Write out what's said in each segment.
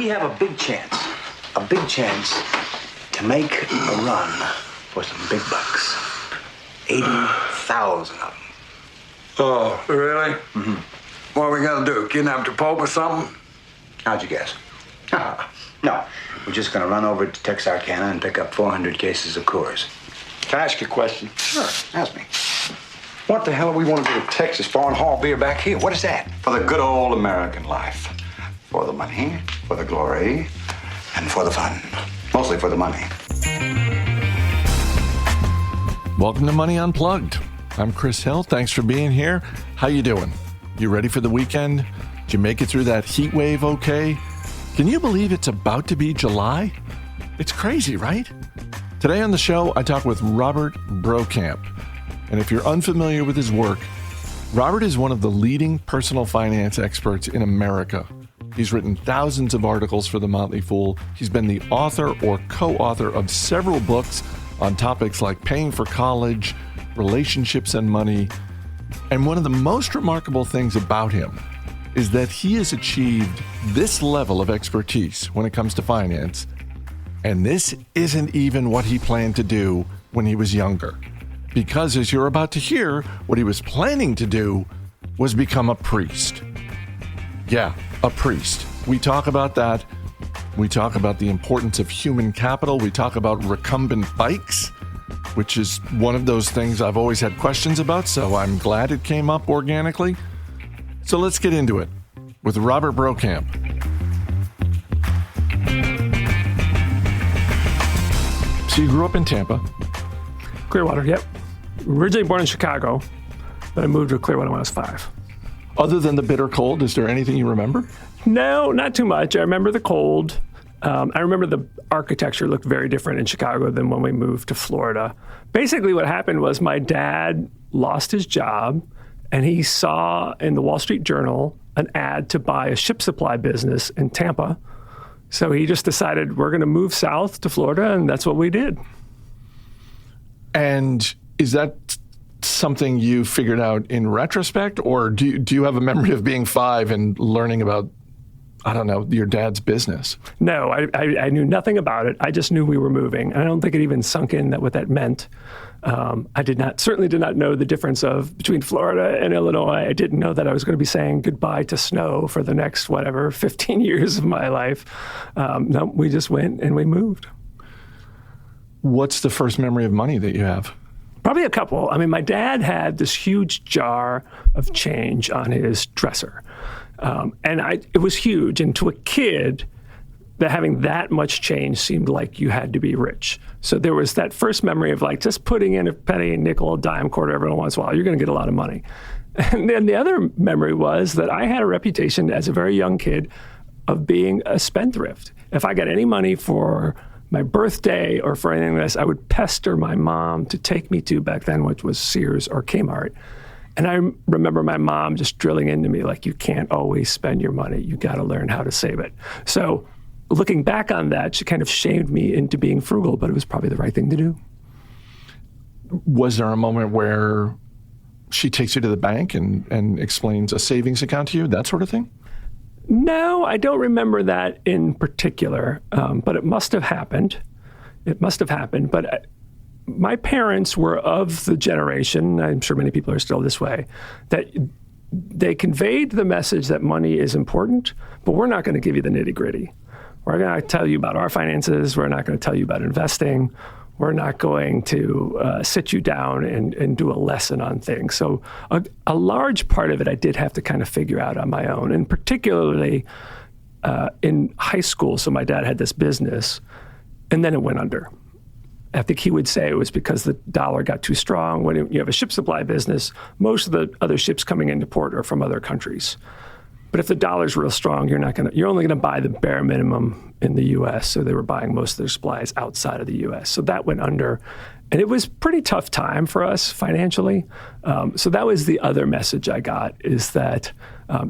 We have a big chance to make a run for some big bucks. 80,000 of them. Oh, really? Mm-hmm. What are we gonna do? Kidnap the Pope or something? How'd you guess? No, we're just gonna run over to Texarkana and pick up 400 cases of Coors. Can I ask you a question? Sure, ask me. What the hell do we want to go to Texas for and haul beer back here? What is that? For the good old American life. For the money, for the glory, and for the fun. Mostly for the money. Welcome to Money Unplugged. I'm Chris Hill. Thanks for being here. How you doing? You ready for the weekend? Did you make it through that heat wave okay? Can you believe it's about to be July? It's crazy, right? Today on the show, I talk with Robert Brokamp. And if you're unfamiliar with his work, Robert is one of the leading personal finance experts in America. He's written thousands of articles for The Motley Fool. He's been the author or co-author of several books on topics like paying for college, relationships and money. And one of the most remarkable things about him is that he has achieved this level of expertise when it comes to finance. And this isn't even what he planned to do when he was younger. Because as you're about to hear, what he was planning to do was become a priest. Yeah, a priest. We talk about that. We talk about the importance of human capital. We talk about recumbent bikes, which is one of those things I've always had questions about, so I'm glad it came up organically. So let's get into it with Robert Brokamp. So you grew up in Tampa. Clearwater, yep. Originally born in Chicago, but I moved to Clearwater when I was 5. Other than the bitter cold, is there anything you remember? No, not too much. I remember the cold. I remember the architecture looked very different in Chicago than when we moved to Florida. Basically what happened was my dad lost his job, and he saw in the Wall Street Journal an ad to buy a ship supply business in Tampa. So he just decided we're going to move south to Florida, and that's what we did. And is that something you figured out in retrospect, or do you have a memory of being 5 and learning about, I don't know, your dad's business? No, I knew nothing about it. I just knew we were moving. And I don't think it even sunk in what that meant. I certainly did not know the difference between Florida and Illinois. I didn't know that I was going to be saying goodbye to snow for the next, 15 years of my life. No, we just went and we moved. What's the first memory of money that you have? Probably a couple. I mean, my dad had this huge jar of change on his dresser. It was huge. And to a kid, that having that much change seemed like you had to be rich. So there was that first memory of just putting in a penny, nickel, dime, quarter every once in a while, you're going to get a lot of money. And then the other memory was that I had a reputation as a very young kid of being a spendthrift. If I got any money for my birthday or for anything like this, I would pester my mom to take me to, back then, which was Sears or Kmart. And I remember my mom just drilling into me, you can't always spend your money. You got to learn how to save it. So looking back on that, she kind of shamed me into being frugal, but it was probably the right thing to do. Was there a moment where she takes you to the bank and explains a savings account to you, that sort of thing? No, I don't remember that in particular, but it must have happened. But my parents were of the generation, I'm sure many people are still this way, that they conveyed the message that money is important, but we're not going to give you the nitty-gritty. We're going to tell you about our finances. We're not going to tell you about investing. We're not going to sit you down and do a lesson on things. So a large part of it I did have to kind of figure out on my own, and particularly in high school. So my dad had this business, and then it went under. I think he would say it was because the dollar got too strong. When you have a ship supply business, most of the other ships coming into port are from other countries. But if the dollar's real strong, you're only going to buy the bare minimum in the U.S. So they were buying most of their supplies outside of the U.S. So that went under. And it was a pretty tough time for us financially. So that was the other message I got, is that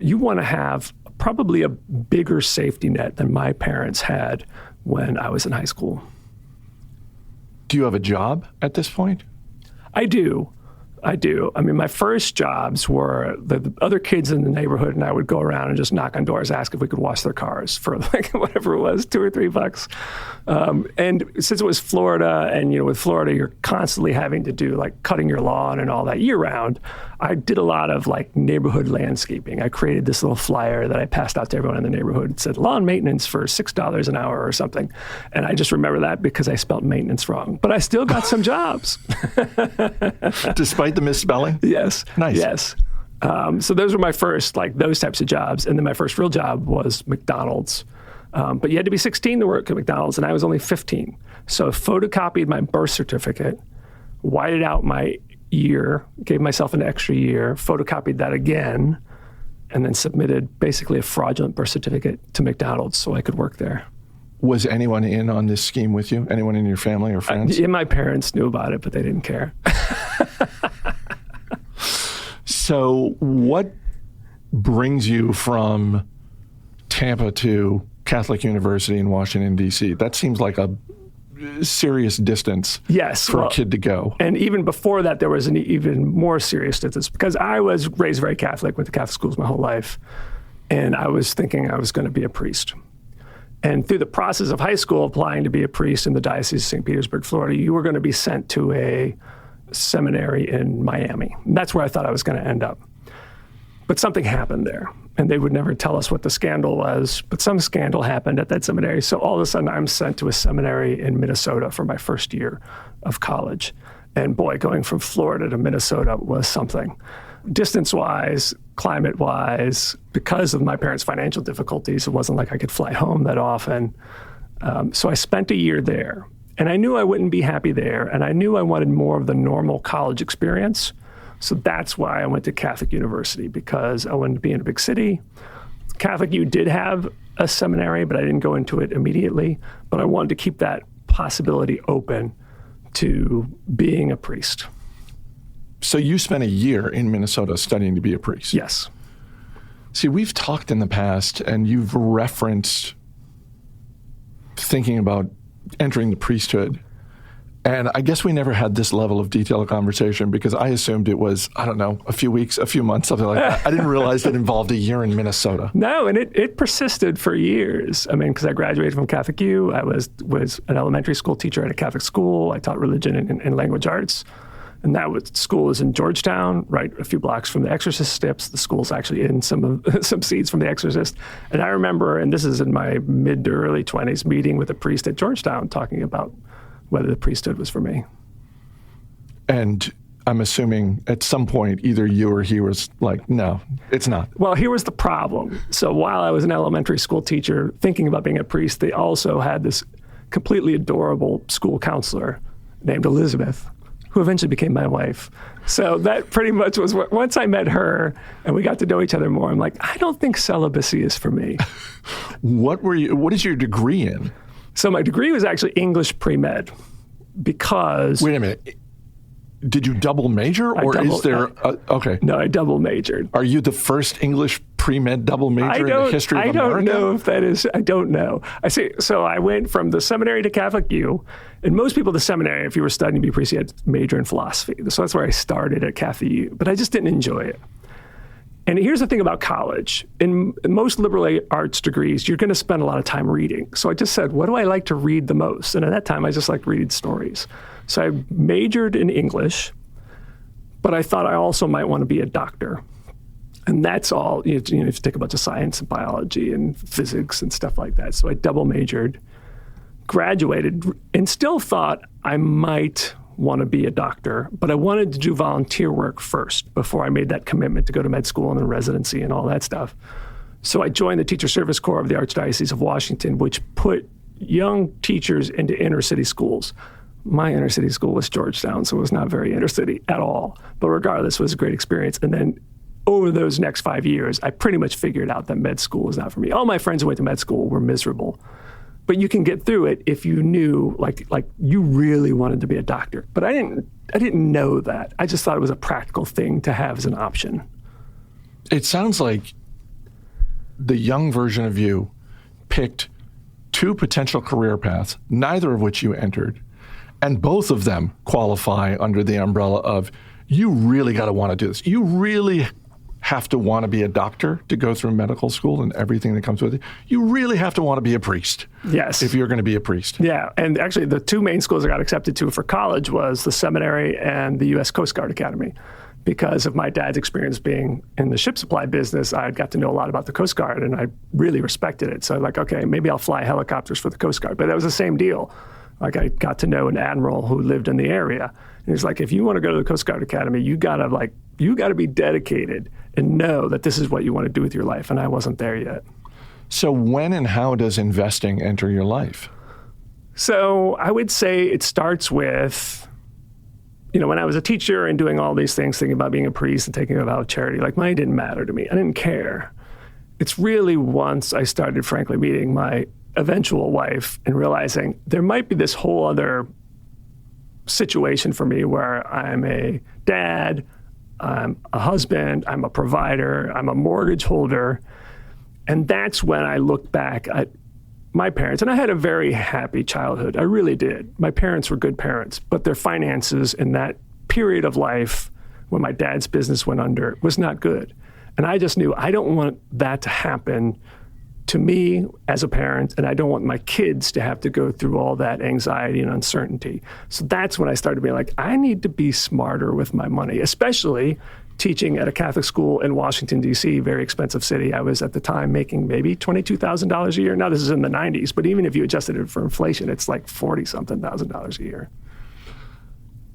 you want to have probably a bigger safety net than my parents had when I was in high school. Do you have a job at this point? I do. I do. I mean, my first jobs were the other kids in the neighborhood, and I would go around and just knock on doors, ask if we could wash their cars for like whatever it was, $2 or $3. And since it was Florida, and with Florida, you're constantly having to do like cutting your lawn and all that year round. I did a lot of like neighborhood landscaping. I created this little flyer that I passed out to everyone in the neighborhood. It said lawn maintenance for $6 an hour or something. And I just remember that because I spelled maintenance wrong. But I still got some jobs. Despite the misspelling? Yes. Nice. Yes. So those were my first, like those types of jobs. And then my first real job was McDonald's. But you had to be 16 to work at McDonald's, and I was only 15. So I photocopied my birth certificate, whited out my year, gave myself an extra year, photocopied that again, and then submitted basically a fraudulent birth certificate to McDonald's so I could work there. Was anyone in on this scheme with you? Anyone in your family or friends? My parents knew about it, but they didn't care. So what brings you from Tampa to Catholic University in Washington, D.C.? That seems like a serious distance for a kid to go. And even before that, there was an even more serious distance because I was raised very Catholic, went to Catholic schools my whole life, and I was thinking I was going to be a priest. And through the process of high school, applying to be a priest in the Diocese of St. Petersburg, Florida, you were going to be sent to a seminary in Miami. That's where I thought I was going to end up. But something happened there, and they would never tell us what the scandal was, but some scandal happened at that seminary. So all of a sudden, I'm sent to a seminary in Minnesota for my first year of college. And boy, going from Florida to Minnesota was something. Distance-wise, climate-wise, because of my parents' financial difficulties, it wasn't like I could fly home that often. So I spent a year there. And I knew I wouldn't be happy there, and I knew I wanted more of the normal college experience. So that's why I went to Catholic University, because I wanted to be in a big city. Catholic U did have a seminary, but I didn't go into it immediately. But I wanted to keep that possibility open to being a priest. So you spent a year in Minnesota studying to be a priest? Yes. See, we've talked in the past, and you've referenced thinking about entering the priesthood. And I guess we never had this level of detailed conversation because I assumed it was, I don't know, a few weeks, a few months, something like that. I didn't realize it involved a year in Minnesota. No, and it persisted for years. I mean, because I graduated from Catholic U. I was an elementary school teacher at a Catholic school. I taught religion and language arts. And school is in Georgetown, right a few blocks from the Exorcist steps. The school's actually in some scenes from The Exorcist. And I remember, and this is in my mid to early 20s, meeting with a priest at Georgetown talking about whether the priesthood was for me. And I'm assuming at some point either you or he was like, no, it's not. Well, here was the problem. So while I was an elementary school teacher thinking about being a priest, they also had this completely adorable school counselor named Elizabeth, who eventually became my wife. So that pretty much was once I met her and we got to know each other more, I'm like, I don't think celibacy is for me. What is your degree in? So my degree was actually English pre-med because... Wait a minute. Did you double major okay. No, I double majored. Are you the first English pre-med double major in the history of America? I don't know if that is, I don't know. So I went from the seminary to Catholic U, and most people at the seminary, if you were studying to be a priest, you had to major in philosophy. So that's where I started at Catholic U, but I just didn't enjoy it. And here's the thing about college. In most liberal arts degrees, you're going to spend a lot of time reading. So I just said, what do I like to read the most? And at that time, I just liked reading stories. So I majored in English, but I thought I also might want to be a doctor. And that's all, you have to take a bunch of science and biology and physics and stuff like that. So I double majored, graduated, and still thought I might want to be a doctor, but I wanted to do volunteer work first before I made that commitment to go to med school and then residency and all that stuff. So I joined the Teacher Service Corps of the Archdiocese of Washington, which put young teachers into inner city schools. My inner city school was Georgetown, so it was not very inner city at all. But regardless, it was a great experience. And then over those next 5 years, I pretty much figured out that med school was not for me. All my friends who went to med school were miserable. But you can get through it if you knew, like you really wanted to be a doctor. But I didn't know that. I just thought it was a practical thing to have as an option. It sounds like the young version of you picked two potential career paths, neither of which you entered, and both of them qualify under the umbrella of you really got to want to do this. You really have to want to be a doctor to go through medical school and everything that comes with it. You really have to want to be a priest. Yes. If you're going to be a priest. Yeah. And actually, the two main schools I got accepted to for college was the seminary and the U.S. Coast Guard Academy. Because of my dad's experience being in the ship supply business, I got to know a lot about the Coast Guard, and I really respected it. So I'm like, okay, maybe I'll fly helicopters for the Coast Guard. But that was the same deal. Like, I got to know an admiral who lived in the area. And he's like, if you want to go to the Coast Guard Academy, you gotta be dedicated and know that this is what you want to do with your life. And I wasn't there yet. So when and how does investing enter your life? So I would say it starts with, when I was a teacher and doing all these things, thinking about being a priest and taking about charity, like, money didn't matter to me. I didn't care. It's really once I started, frankly, meeting my eventual wife and realizing there might be this whole other situation for me where I'm a dad, I'm a husband, I'm a provider, I'm a mortgage holder. And that's when I look back at my parents, and I had a very happy childhood. I really did. My parents were good parents, but their finances in that period of life when my dad's business went under was not good. And I just knew I don't want that to happen to me as a parent, and I don't want my kids to have to go through all that anxiety and uncertainty. So that's when I started being like, I need to be smarter with my money, especially teaching at a Catholic school in Washington, D.C., very expensive city. I was at the time making maybe $22,000 a year. Now, this is in the 90s, but even if you adjusted it for inflation, it's like $40-something thousand a year.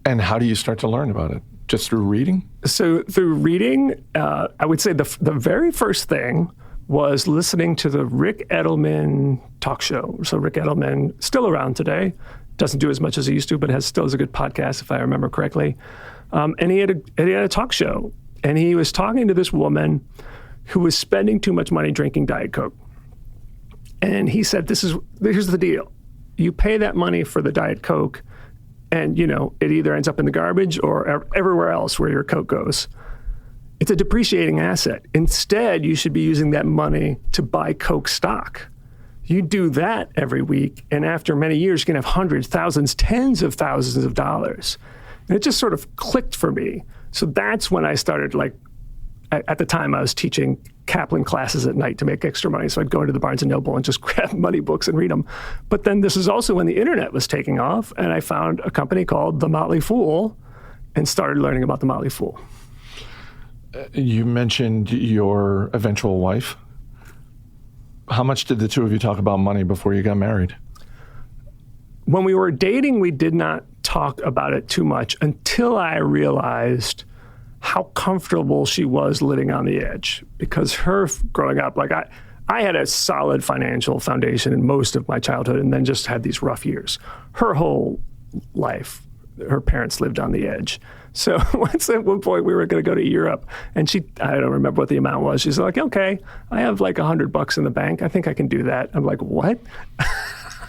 And how do you start to learn about it? Just through reading? So through reading, I would say the very first thing was listening to the Rick Edelman talk show. So Rick Edelman, still around today, doesn't do as much as he used to, but still has a good podcast, if I remember correctly. And he had a talk show, and he was talking to this woman who was spending too much money drinking Diet Coke. And he said, here's the deal. You pay that money for the Diet Coke, and it either ends up in the garbage or everywhere else where your Coke goes. It's a depreciating asset. Instead, you should be using that money to buy Coke stock. You do that every week, and after many years, you can have hundreds, thousands, tens of thousands of dollars. And it just sort of clicked for me. So that's when I started, at the time I was teaching Kaplan classes at night to make extra money. So I'd go into the Barnes & Noble and just grab money books and read them. But then this is also when the internet was taking off, and I found a company called The Motley Fool and started learning about The Motley Fool. You mentioned your eventual wife. How much did the two of you talk about money before you got married? When we were dating, we did not talk about it too much until I realized how comfortable she was living on the edge. Because her growing up, I had a solid financial foundation in most of my childhood and then just had these rough years. Her whole life, her parents lived on the edge. So once at one point we were going to go to Europe, and I don't remember what the amount was. She's like, okay, I have like $100 in the bank. I think I can do that. I'm like, what?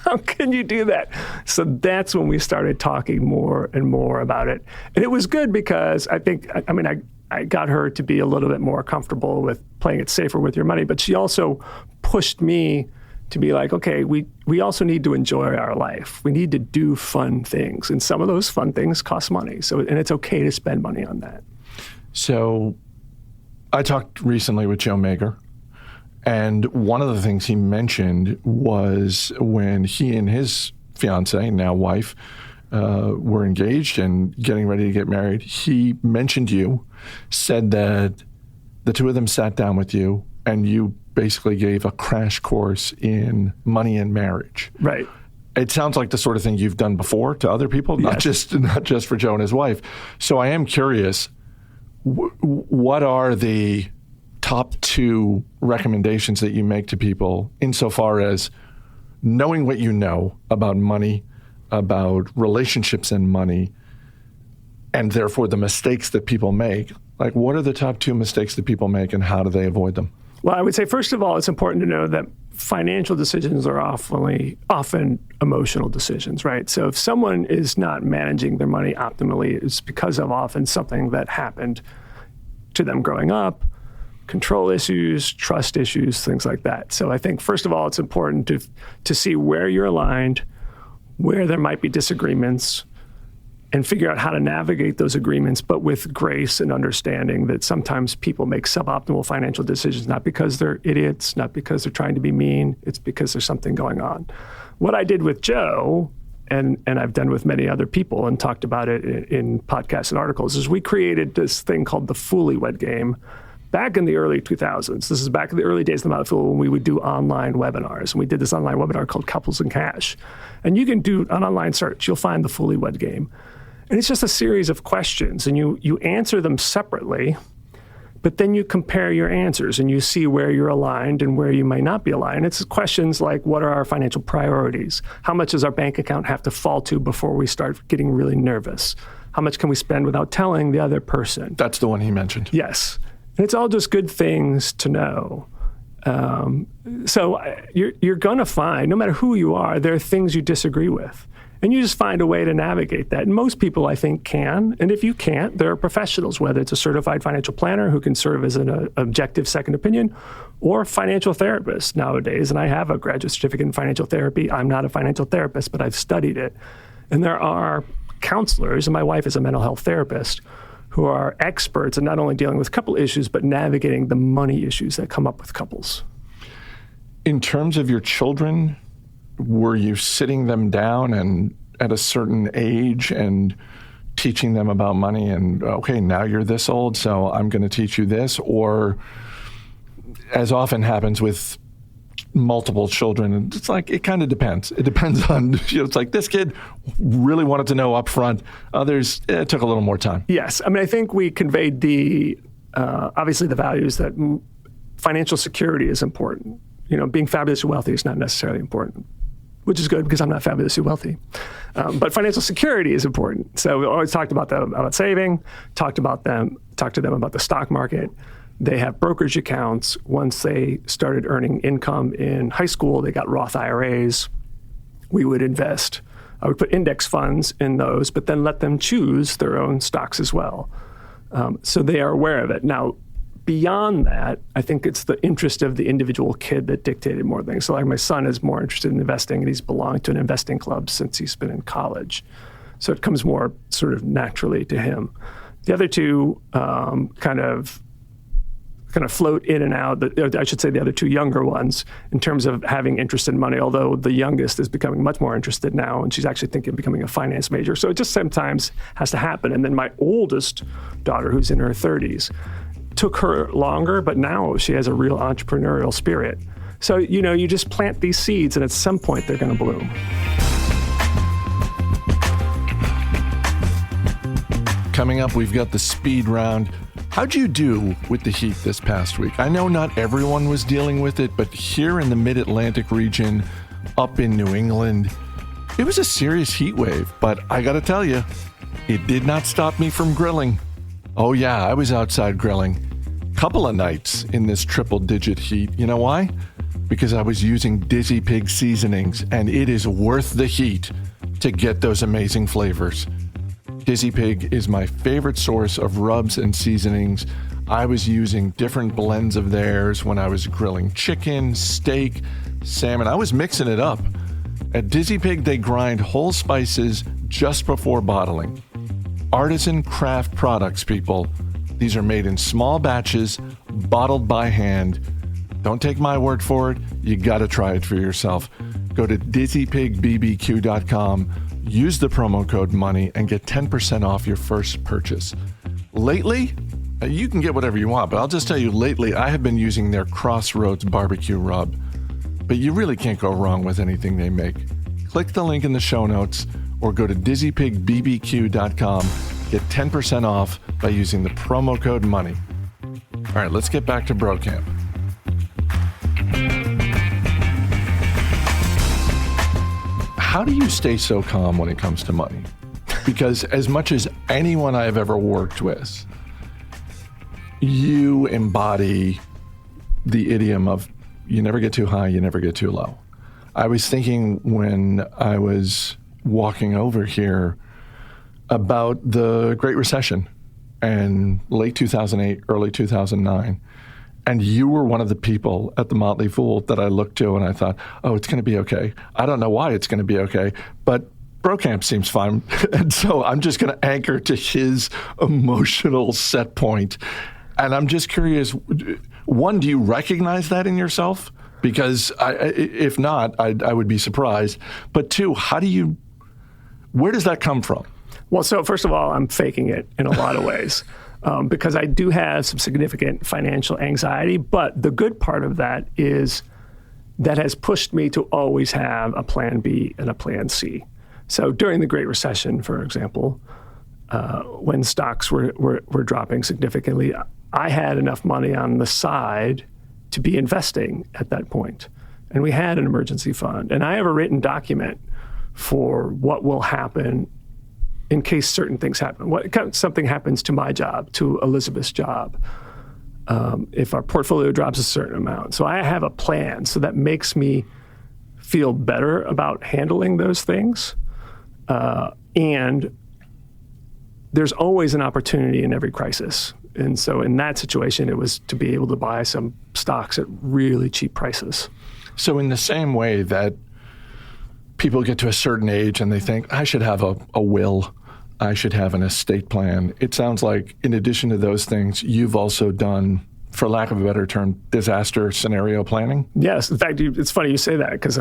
How can you do that? So that's when we started talking more and more about it. And it was good because I got her to be a little bit more comfortable with playing it safer with your money, but she also pushed me to be like, okay, we also need to enjoy our life. We need to do fun things. And some of those fun things cost money. And it's okay to spend money on that. So I talked recently with Joe Mager, and one of the things he mentioned was when he and his fiance, now wife, were engaged and getting ready to get married, he mentioned you, said that the two of them sat down with you and you basically gave a crash course in money and marriage. Right. It sounds like the sort of thing you've done before to other people, not just for Joe and his wife. So I am curious, what are the top two recommendations that you make to people insofar as knowing what you know about money, about relationships and money, and therefore the mistakes that people make? Like, what are the top two mistakes that people make and how do they avoid them? Well, I would say, first of all, it's important to know that financial decisions are often emotional decisions, right? So if someone is not managing their money optimally, it's because of often something that happened to them growing up, control issues, trust issues, things like that. So I think, first of all, it's important to see where you're aligned, where there might be disagreements, and figure out how to navigate those agreements, but with grace and understanding that sometimes people make suboptimal financial decisions, not because they're idiots, not because they're trying to be mean, it's because there's something going on. What I did with Joe, and I've done with many other people and talked about it in podcasts and articles, is we created this thing called the Foolywed game back in the early 2000s. This is back in the early days of the Mouthful when we would do online webinars. And we did this online webinar called Couples and Cash. And you can do an online search. You'll find the Foolywed game. And it's just a series of questions, and you answer them separately, but then you compare your answers, and you see where you're aligned and where you might not be aligned. It's questions like, what are our financial priorities? How much does our bank account have to fall to before we start getting really nervous? How much can we spend without telling the other person? That's the one he mentioned. Yes. And it's all just good things to know. So you're going to find, no matter who you are, there are things you disagree with. And you just find a way to navigate that. And most people, I think, can. And if you can't, there are professionals, whether it's a certified financial planner who can serve as an objective second opinion, or a financial therapist nowadays. And I have a graduate certificate in financial therapy. I'm not a financial therapist, but I've studied it. And there are counselors, and my wife is a mental health therapist, who are experts in not only dealing with couple issues, but navigating the money issues that come up with couples. In terms of your children, were you sitting them down and at a certain age and teaching them about money and, okay, now you're this old, so I'm going to teach you this? Or, as often happens with multiple children, it's like, it kind of depends. It depends on, it's like this kid really wanted to know up front. Others, it took a little more time. Yes. I mean, I think we conveyed obviously the values that financial security is important. Being fabulously wealthy is not necessarily important, which is good because I'm not fabulously wealthy. But financial security is important. So we always talked about saving, talked to them about the stock market. They have brokerage accounts. Once they started earning income in high school, they got Roth IRAs. We would invest. I would put index funds in those, but then let them choose their own stocks as well. So they are aware of it. Now, beyond that, I think it's the interest of the individual kid that dictated more things. So like my son is more interested in investing, and he's belonged to an investing club since he's been in college. So it comes more sort of naturally to him. The other two kind of float in and out. I should say the other two younger ones in terms of having interest in money, although the youngest is becoming much more interested now, and she's actually thinking of becoming a finance major. So it just sometimes has to happen. And then my oldest daughter, who's in her 30s, took her longer, but now she has a real entrepreneurial spirit. So, you just plant these seeds, and at some point they're going to bloom. Coming up, we've got the speed round. How'd you do with the heat this past week? I know not everyone was dealing with it, but here in the mid-Atlantic region, up in New England, it was a serious heat wave. But I got to tell you, it did not stop me from grilling. Oh yeah, I was outside grilling. Couple of nights in this triple-digit heat. You know why? Because I was using Dizzy Pig seasonings, and it is worth the heat to get those amazing flavors. Dizzy Pig is my favorite source of rubs and seasonings. I was using different blends of theirs when I was grilling chicken, steak, salmon. I was mixing it up. At Dizzy Pig, they grind whole spices just before bottling. Artisan craft products, people. These are made in small batches, bottled by hand. Don't take my word for it. You got to try it for yourself. Go to dizzypigbbq.com. Use the promo code MONEY and get 10% off your first purchase. Lately, you can get whatever you want, but I'll just tell you, lately I have been using their Crossroads barbecue rub. But you really can't go wrong with anything they make. Click the link in the show notes or go to dizzypigbbq.com. Get 10% off by using the promo code MONEY. All right, let's get back to Brokamp. How do you stay so calm when it comes to money? Because as much as anyone I've ever worked with, you embody the idiom of you never get too high, you never get too low. I was thinking when I was walking over here about the Great Recession and late 2008, early 2009. And you were one of the people at the Motley Fool that I looked to and I thought, oh, it's going to be okay. I don't know why it's going to be okay, but Brokamp seems fine. And so I'm just going to anchor to his emotional set point. And I'm just curious, one, do you recognize that in yourself? Because if not, I would be surprised. But two, where does that come from? Well, so first of all, I'm faking it in a lot of ways because I do have some significant financial anxiety. But the good part of that is that has pushed me to always have a plan B and a plan C. So during the Great Recession, for example, when stocks were dropping significantly, I had enough money on the side to be investing at that point. And we had an emergency fund. And I have a written document for what will happen in case certain things happen. Something happens to my job, to Elizabeth's job, if our portfolio drops a certain amount. So I have a plan. So that makes me feel better about handling those things. And there's always an opportunity in every crisis. And so in that situation, it was to be able to buy some stocks at really cheap prices. So in the same way that people get to a certain age and they think, I should have a will, I should have an estate plan. It sounds like in addition to those things, you've also done, for lack of a better term, disaster scenario planning? Yes. In fact, it's funny you say that because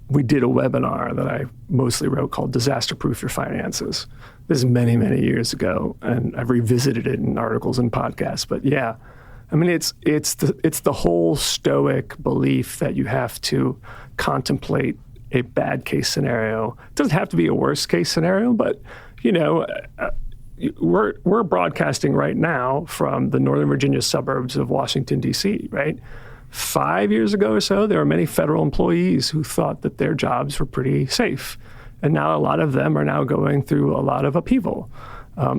we did a webinar that I mostly wrote called Disaster Proof Your Finances. This is many, many years ago, and I've revisited it in articles and podcasts. But yeah, I mean, it's the whole stoic belief that you have to contemplate a bad case scenario. It doesn't have to be a worst case scenario, but we're broadcasting right now from the Northern Virginia suburbs of Washington, D.C., right? 5 years ago or so, there were many federal employees who thought that their jobs were pretty safe. And now a lot of them are now going through a lot of upheaval.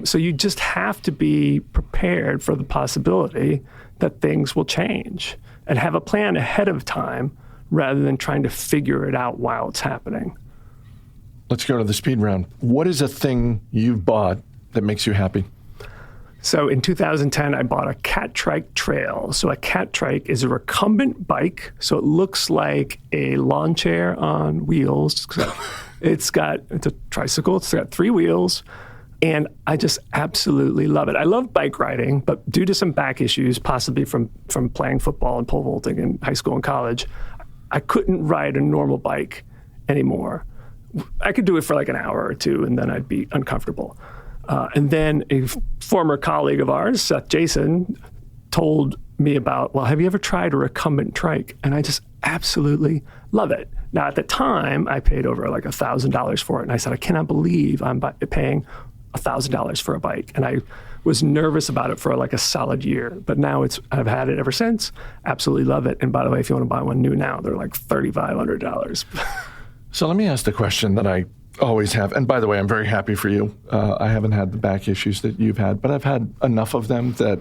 So you just have to be prepared for the possibility that things will change and have a plan ahead of time rather than trying to figure it out while it's happening. Let's go to the speed round. What is a thing you've bought that makes you happy? So in 2010, I bought a Cat Trike Trail. So a Cat Trike is a recumbent bike. So it looks like a lawn chair on wheels. It's a tricycle. It's got 3 wheels. And I just absolutely love it. I love bike riding, but due to some back issues, possibly from playing football and pole vaulting in high school and college, I couldn't ride a normal bike anymore. I could do it for like an hour or two, and then I'd be uncomfortable. And then a former colleague of ours, Seth Jason, told me about, well, have you ever tried a recumbent trike? And I just absolutely love it. Now, at the time, I paid over like $1,000 for it. And I said, I cannot believe I'm paying $1,000 for a bike. And I was nervous about it for like a solid year. But now I've had it ever since. Absolutely love it. And by the way, if you want to buy one new now, they're like $3,500. So let me ask the question that I always have. And by the way, I'm very happy for you. I haven't had the back issues that you've had, but I've had enough of them that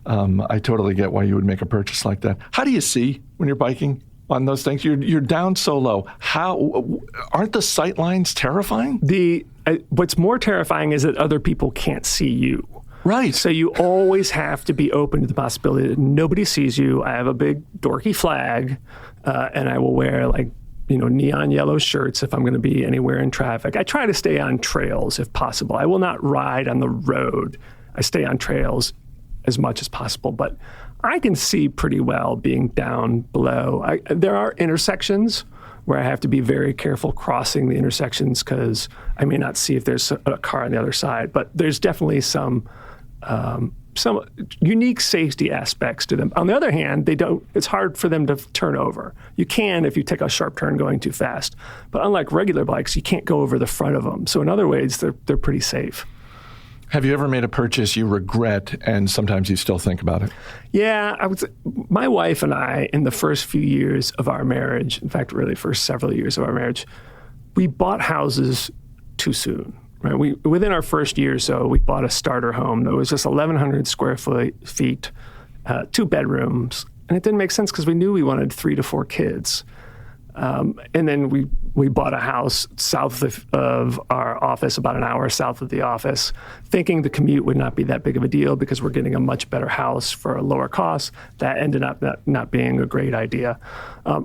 I totally get why you would make a purchase like that. How do you see when you're biking on those things? You're down so low. Aren't the sight lines terrifying? What's more terrifying is that other people can't see you. Right. So you always have to be open to the possibility that nobody sees you. I have a big dorky flag, and I will wear neon yellow shirts if I'm going to be anywhere in traffic. I try to stay on trails if possible. I will not ride on the road. I stay on trails as much as possible, but I can see pretty well being down below. There are intersections where I have to be very careful crossing the intersections because I may not see if there's a car on the other side, but there's definitely some unique safety aspects to them. On the other hand, it's hard for them to turn over. You can if you take a sharp turn going too fast, but unlike regular bikes, you can't go over the front of them. So in other ways, they're pretty safe. Have you ever made a purchase you regret and sometimes you still think about it? Yeah, my wife and I, in the first few years of our marriage, in fact, really first several years of our marriage, we bought houses too soon. Right? Within our first year or so, we bought a starter home that was just 1,100 square feet, 2 bedrooms. And it didn't make sense because we knew we wanted 3 to 4 kids. And then we We bought a house south of our office, about an hour south of the office, thinking the commute would not be that big of a deal because we're getting a much better house for a lower cost. That ended up not being a great idea.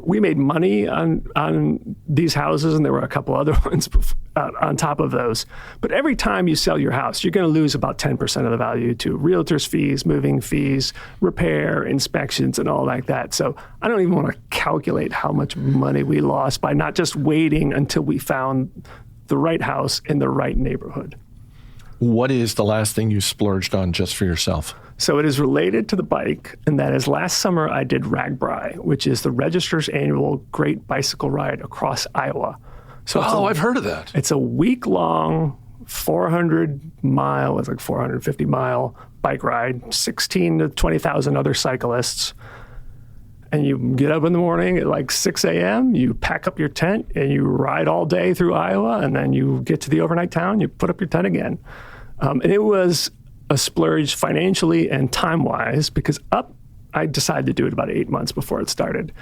We made money on these houses, and there were a couple other ones on top of those. But every time you sell your house, you're going to lose about 10% of the value to realtors' fees, moving fees, repair, inspections, and all like that. So I don't even want to calculate how much money we lost by not just waiting until we found the right house in the right neighborhood. What is the last thing you splurged on just for yourself? So it is related to the bike, and that is last summer I did RAGBRAI, which is the Register's annual Great Bicycle Ride across Iowa. So I've heard of that. It's a week-long, 400-mile, it's like 450-mile bike ride, 16 to 20,000 other cyclists. And you get up in the morning at like 6 a.m., you pack up your tent, and you ride all day through Iowa, and then you get to the overnight town, you put up your tent again. And it was a splurge financially and time-wise because I decided to do it about 8 months before it started.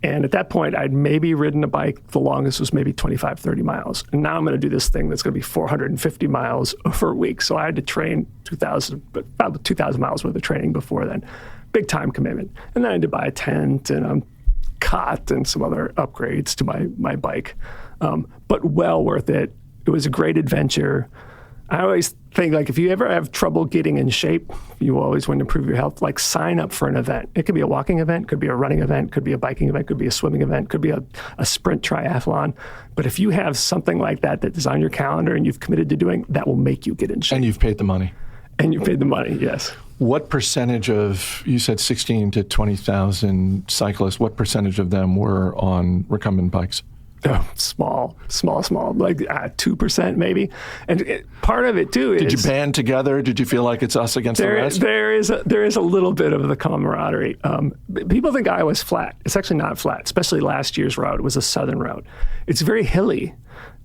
And at that point, I'd maybe ridden a bike. The longest was maybe 25, 30 miles. And now I'm going to do this thing that's going to be 450 miles over a week. So I had to train about 2,000 miles worth of training before then. Big time commitment. And then I had to buy a tent and a cot and some other upgrades to my bike. But well worth it. It was a great adventure. I always think, like, if you ever have trouble getting in shape, you always want to improve your health, like, sign up for an event. It could be a walking event, could be a running event, could be a biking event, could be a swimming event, could be a sprint triathlon. But if you have something like that is on your calendar and you've committed to doing, that will make you get in shape. And you've paid the money. And you paid the money, yes. What percentage of, you said 16 to 20,000 cyclists, what percentage of them were on recumbent bikes? Oh, small, like 2% maybe. And part of it too is... Did you band together? Did you feel like it's us against the rest? There is a little bit of the camaraderie. People think Iowa's flat. It's actually not flat, especially last year's route. It was a southern route. It's very hilly.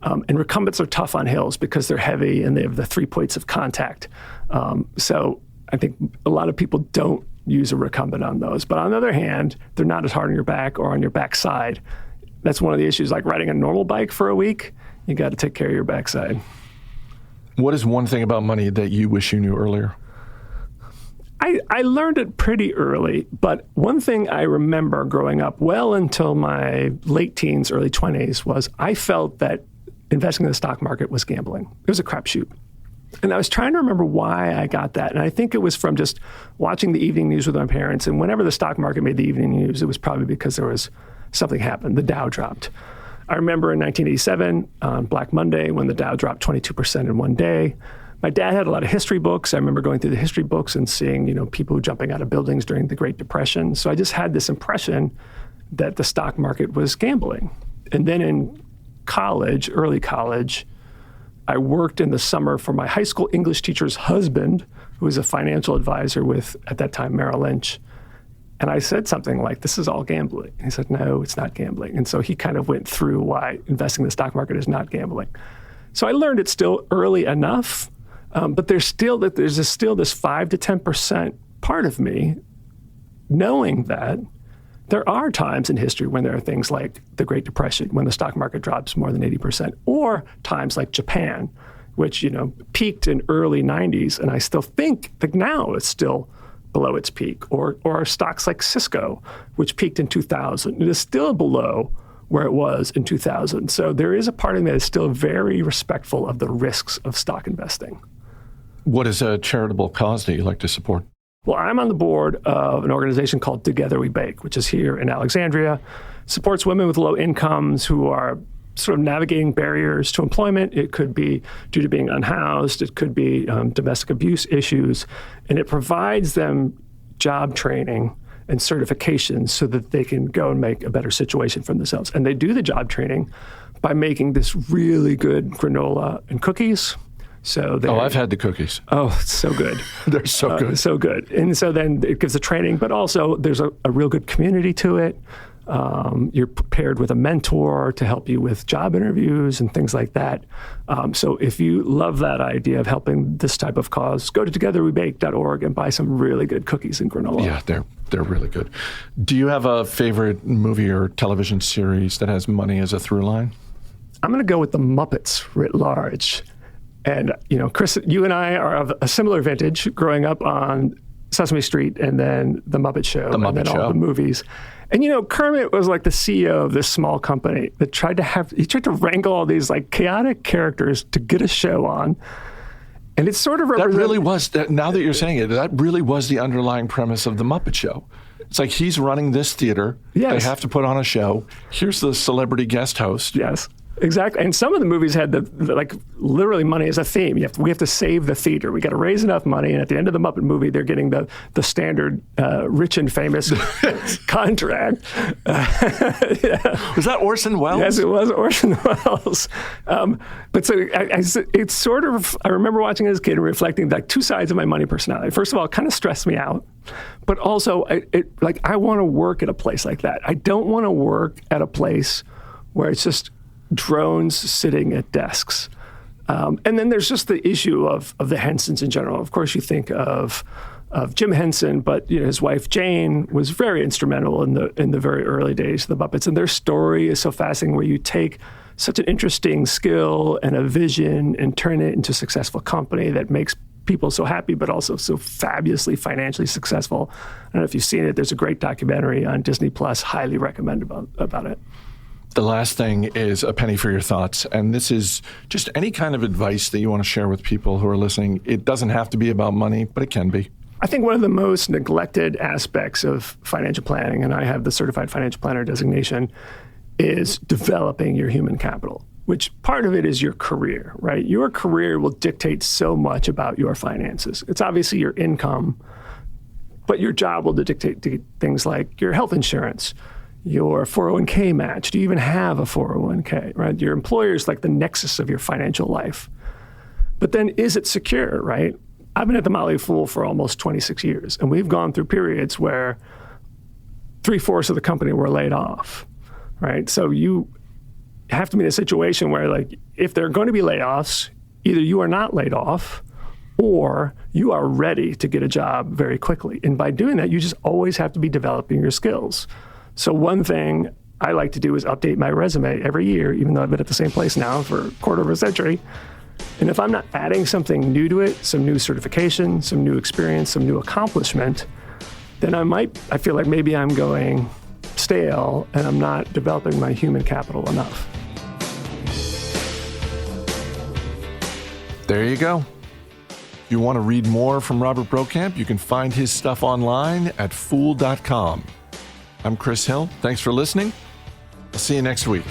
And recumbents are tough on hills because they're heavy and they have the 3 points of contact. So I think a lot of people don't use a recumbent on those. But on the other hand, they're not as hard on your back or on your backside. That's one of the issues, like riding a normal bike for a week, you got to take care of your backside. What is one thing about money that you wish you knew earlier? I learned it pretty early, but one thing I remember growing up well until my late teens, early 20s was I felt that investing in the stock market was gambling. It was a crapshoot. And I was trying to remember why I got that. And I think it was from just watching the evening news with my parents. And whenever the stock market made the evening news, it was probably because there was something happened. The Dow dropped. I remember in 1987, on Black Monday, when the Dow dropped 22% in one day. My dad had a lot of history books. I remember going through the history books and seeing, people jumping out of buildings during the Great Depression. So I just had this impression that the stock market was gambling. And then in college, early college, I worked in the summer for my high school English teacher's husband, who was a financial advisor with, at that time, Merrill Lynch. And I said something like, this is all gambling. And he said, no, it's not gambling. And so he kind of went through why investing in the stock market is not gambling. So I learned it still early enough, but there's still this 5 to 10% part of me knowing that there are times in history when there are things like the Great Depression, when the stock market drops more than 80%, or times like Japan, which, peaked in early 90s. And I still think that now it's still below its peak, or stocks like Cisco, which peaked in 2000. It is still below where it was in 2000. So there is a part of me that is still very respectful of the risks of stock investing. What is a charitable cause that you like to support? Well, I'm on the board of an organization called Together We Bake, which is here in Alexandria, supports women with low incomes who are sort of navigating barriers to employment. It could be due to being unhoused. It could be domestic abuse issues. And it provides them job training and certifications so that they can go and make a better situation for themselves. And they do the job training by making this really good granola and cookies. So I've had the cookies. Oh, it's so good. They're so good. So good. And so then it gives the training, but also there's a real good community to it. You're paired with a mentor to help you with job interviews and things like that. So if you love that idea of helping this type of cause, go to togetherwebake.org and buy some really good cookies and granola. Yeah, they're really good. Do you have a favorite movie or television series that has money as a through line? I'm going to go with the Muppets writ large. And, Chris, you and I are of a similar vintage, growing up on Sesame Street and then The Muppet Show. And then all the movies. And, Kermit was like the CEO of this small company that tried to wrangle all these like chaotic characters to get a show on. And it's sort of that really was, now that you're saying it, that really was the underlying premise of The Muppet Show. It's like he's running this theater. Yes. They have to put on a show. Here's the celebrity guest host. Yes. Exactly. And some of the movies had the literally money as a theme. We have to save the theater. We got to raise enough money. And at the end of the Muppet movie, they're getting the standard rich and famous contract. Yeah. Was that Orson Welles? Yes, it was Orson Welles. But so it's sort of, I remember watching it as a kid and reflecting like two sides of my money personality. First of all, it kind of stressed me out. But also, I want to work at a place like that. I don't want to work at a place where it's just drones sitting at desks. And then there's just the issue of the Hensons in general. Of course, you think of Jim Henson, but his wife Jane was very instrumental in the very early days of the Muppets. And their story is so fascinating, where you take such an interesting skill and a vision and turn it into a successful company that makes people so happy, but also so fabulously financially successful. I don't know if you've seen it. There's a great documentary on Disney Plus. Highly recommend about it. The last thing is a penny for your thoughts. And this is just any kind of advice that you want to share with people who are listening. It doesn't have to be about money, but it can be. I think one of the most neglected aspects of financial planning, and I have the certified financial planner designation, is developing your human capital, which part of it is your career, right? Your career will dictate so much about your finances. It's obviously your income, but your job will dictate things like your health insurance, your 401k match. Do you even have a 401k, right? Your employer is like the nexus of your financial life. But then is it secure, right? I've been at the Motley Fool for almost 26 years, and we've gone through periods where 3/4 of the company were laid off, right? So you have to be in a situation where, like, if there are going to be layoffs, either you are not laid off or you are ready to get a job very quickly. And by doing that, you just always have to be developing your skills. So one thing I like to do is update my resume every year, even though I've been at the same place now for a quarter of a century. And if I'm not adding something new to it, some new certification, some new experience, some new accomplishment, then I feel like maybe I'm going stale and I'm not developing my human capital enough. There you go. If you want to read more from Robert Brokamp, you can find his stuff online at fool.com. I'm Chris Hill. Thanks for listening. I'll see you next week.